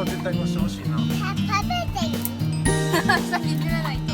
絶対にしてほしいな。食べていい？先に出ないと。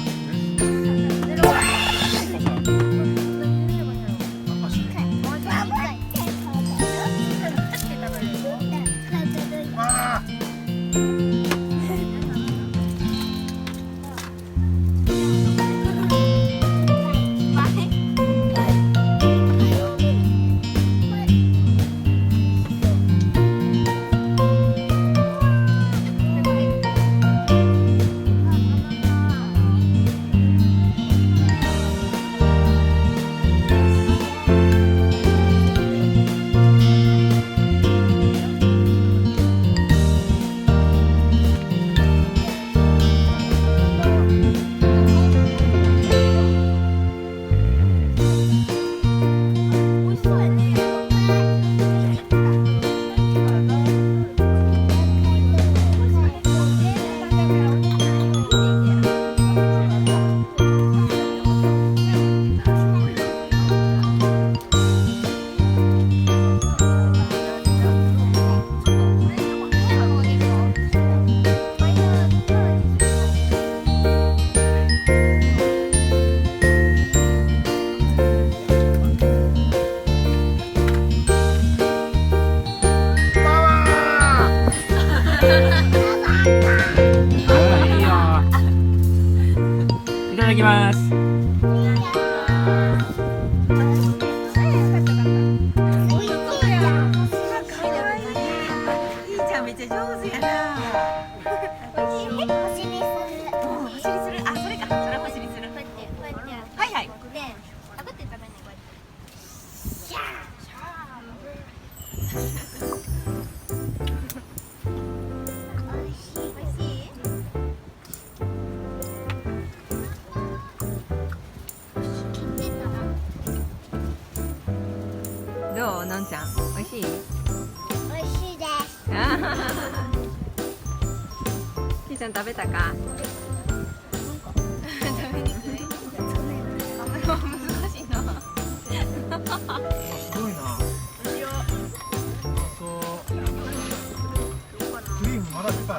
いただきます。めっちゃ上手やな。お尻する。お尻する。あ、それか。それお尻する。はいはい。で、あぶって食べね、こうやって。シャー。おいしい。おいしい。どう、のんちゃん。おいしい。おいしいです。きーちゃん食べたか。食べにくい。難しいな。すごいな。そう。クリームまだ出た。